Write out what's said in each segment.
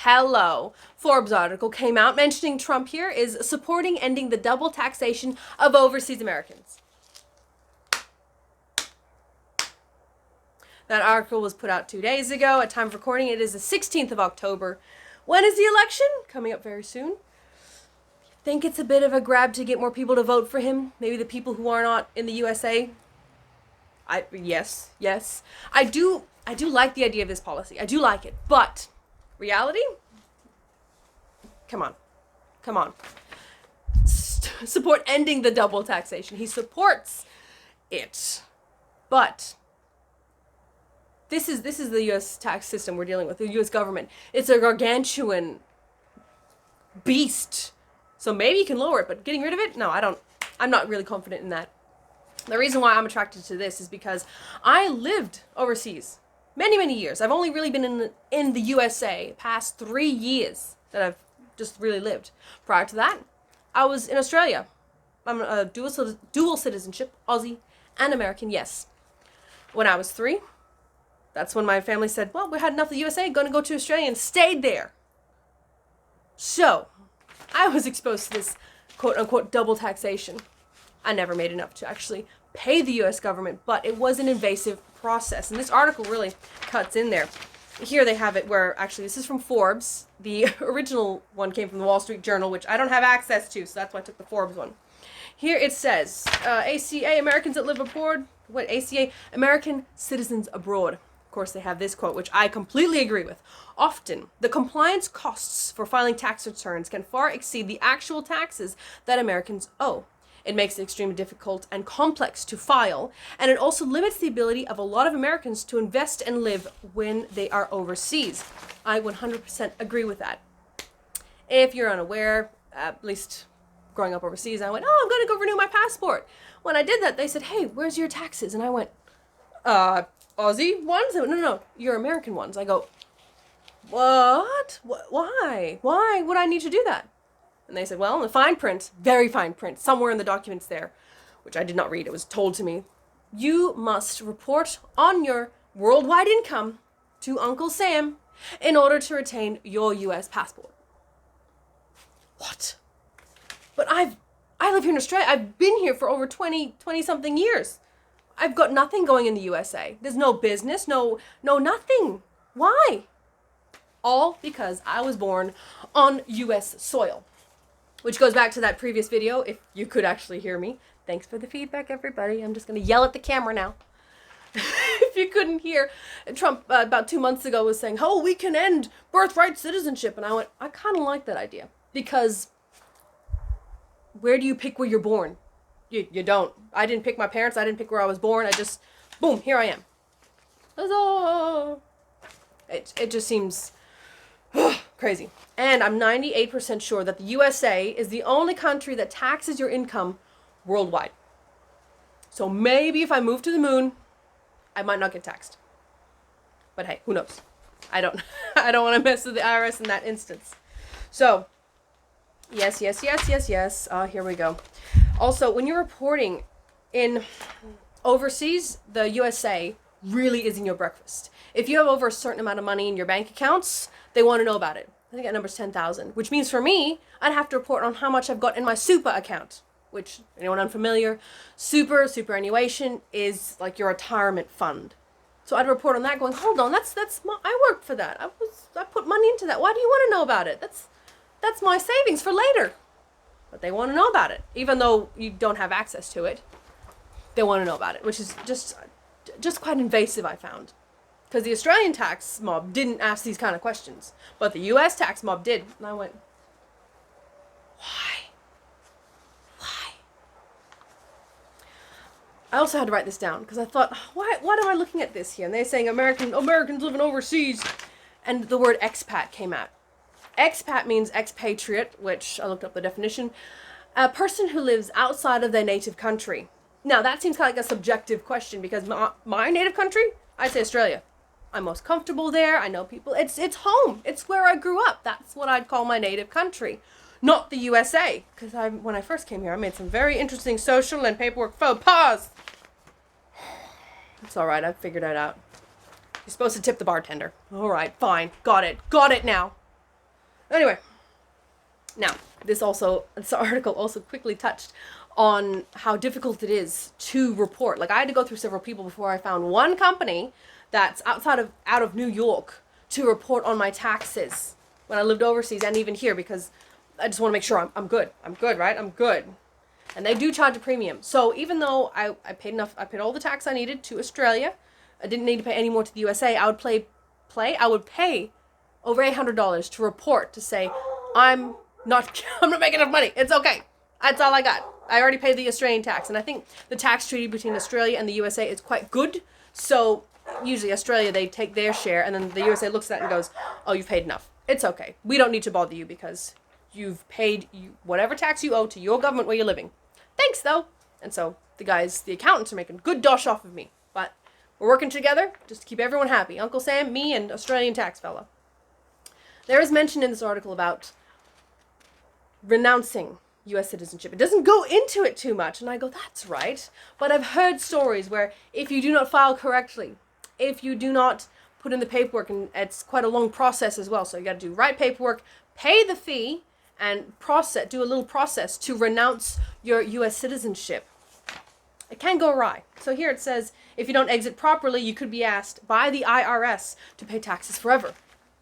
Hello. Forbes article came out mentioning Trump here is supporting ending the double taxation of overseas Americans. That article was put out 2 days ago. At time of recording, it is the 16th of October. When is the election? Coming up very soon. Think it's a bit of a grab to get more people to vote for him? Maybe the people who are not in the USA? Yes. I do like the idea of this policy. I do like it. But reality? Come on. Support ending the double taxation. He supports it. But this is the U.S. tax system we're dealing with, the U.S. government. It's a gargantuan beast. So maybe you can lower it, but getting rid of it? No, I'm not really confident in that. The reason why I'm attracted to this is because I lived overseas many years. I've only really been in the USA past 3 years that I've just really lived. Prior to that, I was in Australia. I'm a dual citizenship, Aussie and American, yes. When I was 3, that's when my family said, well, we had enough of the USA, going to go to Australia, and stayed there. So, I was exposed to this quote-unquote double taxation. I never made enough to actually pay the U.S. government, but it was an invasive process. And this article really cuts in there. Here they have it where, actually, this is from Forbes. The original one came from the Wall Street Journal, which I don't have access to, so that's why I took the Forbes one. Here it says, ACA, Americans that live abroad. What, ACA, American citizens abroad. Of course, they have this quote, which I completely agree with. Often, the compliance costs for filing tax returns can far exceed the actual taxes that Americans owe. It makes it extremely difficult and complex to file, and it also limits the ability of a lot of Americans to invest and live when they are overseas. I 100% agree with that. If you're unaware, at least growing up overseas, I went, I'm going to go renew my passport. When I did that, they said, hey, where's your taxes? And I went, Aussie ones? No, your American ones. I go, what? Why? Why would I need to do that? And they said, well, in the fine print, very fine print, somewhere in the documents there, which I did not read, it was told to me, you must report on your worldwide income to Uncle Sam in order to retain your U.S. passport. What? But I live here in Australia. I've been here for over 20-something years. I've got nothing going in the USA. There's no business, no nothing. Why? All because I was born on U.S. soil. Which goes back to that previous video, if you could actually hear me. Thanks for the feedback, everybody. I'm just going to yell at the camera now. If you couldn't hear, Trump about 2 months ago was saying, we can end birthright citizenship. And I went, I kind of like that idea. Because where do you pick where you're born? You don't. I didn't pick my parents. I didn't pick where I was born. I just, boom, here I am. Huzzah! It just seems crazy. And I'm 98% sure that the USA is the only country that taxes your income worldwide. So maybe if I move to the moon, I might not get taxed. But hey, who knows? I don't want to mess with the IRS in that instance. So, yes. Here we go. Also, when you're reporting in overseas, the USA really is in your breakfast. If you have over a certain amount of money in your bank accounts, they want to know about it. I think that number's 10,000, which means for me, I'd have to report on how much I've got in my super account, which, anyone unfamiliar, superannuation is like your retirement fund. So I'd report on that going, hold on, I worked for that. I put money into that. Why do you want to know about it? That's my savings for later. But they want to know about it, even though you don't have access to it. They want to know about it, which is just quite invasive, I found. Because the Australian tax mob didn't ask these kind of questions, but the U.S. tax mob did. And I went, why? I also had to write this down because I thought, why am I looking at this here? And they're saying Americans living overseas, and the word expat came out. Expat means expatriate, which I looked up the definition. A person who lives outside of their native country. Now, that seems kind of like a subjective question because my native country, I'd say Australia. I'm most comfortable there. I know people. It's home. It's where I grew up. That's what I'd call my native country. Not the USA. Because when I first came here, I made some very interesting social and paperwork faux pas. It's all right. I figured it out. You're supposed to tip the bartender. All right, fine. Got it now. Anyway, now this article also quickly touched on how difficult it is to report. Like, I had to go through several people before I found one company that's out of New York to report on my taxes when I lived overseas and even here, because I just want to make sure I'm good. I'm good, right? I'm good. And they do charge a premium. So even though I paid enough, I paid all the tax I needed to Australia, I didn't need to pay any more to the USA, I would I would pay over $800 to report, to say, I'm not making enough money. It's okay. That's all I got. I already paid the Australian tax. And I think the tax treaty between Australia and the USA is quite good. So usually Australia, they take their share, and then the USA looks at that and goes, oh, you've paid enough. It's okay. We don't need to bother you because you've paid whatever tax you owe to your government where you're living. Thanks, though. And so the accountants are making good dosh off of me. But we're working together just to keep everyone happy. Uncle Sam, me, and Australian tax fella. There is mention in this article about renouncing U.S. citizenship. It doesn't go into it too much, and I go, that's right. But I've heard stories where if you do not file correctly, if you do not put in the paperwork, and it's quite a long process as well, so you got to do right paperwork, pay the fee, and do a little process to renounce your U.S. citizenship. It can go awry. So here it says, if you don't exit properly, you could be asked by the IRS to pay taxes forever.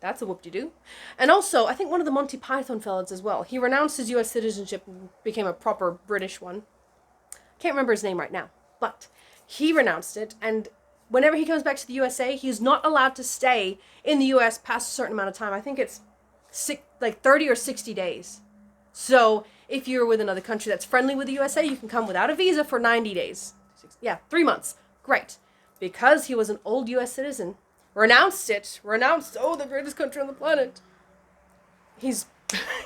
That's a whoop-de-doo. And also, I think one of the Monty Python fellas as well, he renounced his U.S. citizenship and became a proper British one. Can't remember his name right now, but he renounced it, and whenever he comes back to the USA, he's not allowed to stay in the U.S. past a certain amount of time. I think it's 30 or 60 days. So if you're with another country that's friendly with the USA, you can come without a visa for 90 days. 3 months. Great. Because he was an old U.S. citizen, renounced, the greatest country on the planet. He's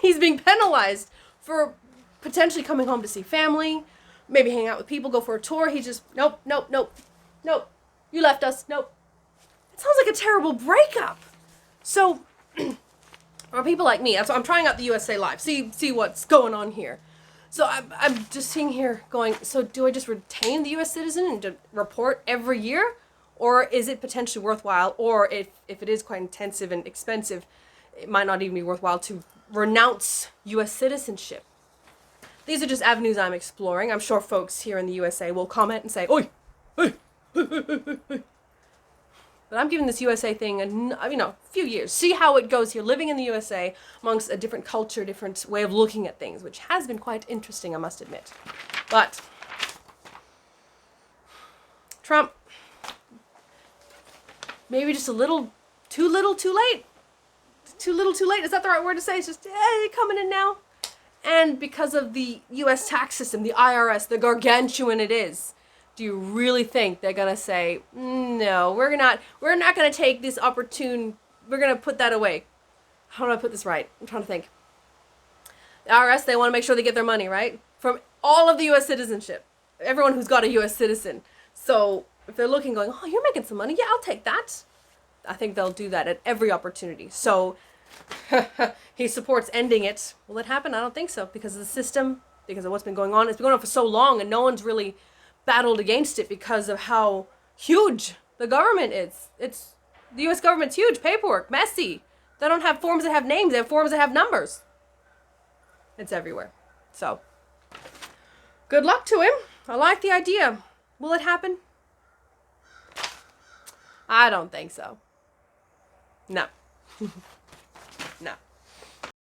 being penalized for potentially coming home to see family, maybe hang out with people, go for a tour. He just, nope. You left us. Nope. It sounds like a terrible breakup. So, or people like me, that's why I'm trying out the USA Live. See what's going on here. So I'm just sitting here going, so do I just retain the U.S. citizen and to report every year? Or is it potentially worthwhile? Or if it is quite intensive and expensive, it might not even be worthwhile to renounce U.S. citizenship. These are just avenues I'm exploring. I'm sure folks here in the USA will comment and say, oi, hey. But I'm giving this USA thing a few years. See how it goes here, living in the USA amongst a different culture, different way of looking at things, which has been quite interesting, I must admit. But Trump, maybe just a little too late. Too little, too late. Is that the right word to say? It's just coming in now. And because of the U.S. tax system, the IRS, the gargantuan it is, do you really think they're gonna say, no, we're not gonna take this opportune, we're gonna put that away? How do I put this right? I'm trying to think. The IRS, they want to make sure they get their money, right? From all of the U.S. citizenship. Everyone who's got a U.S. citizen. So if they're looking, going, oh, you're making some money, yeah, I'll take that. I think they'll do that at every opportunity. So he supports ending it. Will it happen? I don't think so, because of the system, because of what's been going on. It's been going on for so long, and no one's really battled against it because of how huge the government is. The U.S. government's huge, paperwork, messy. They don't have forms that have names, they have forms that have numbers. It's everywhere. So, good luck to him. I like the idea. Will it happen? I don't think so. No. No.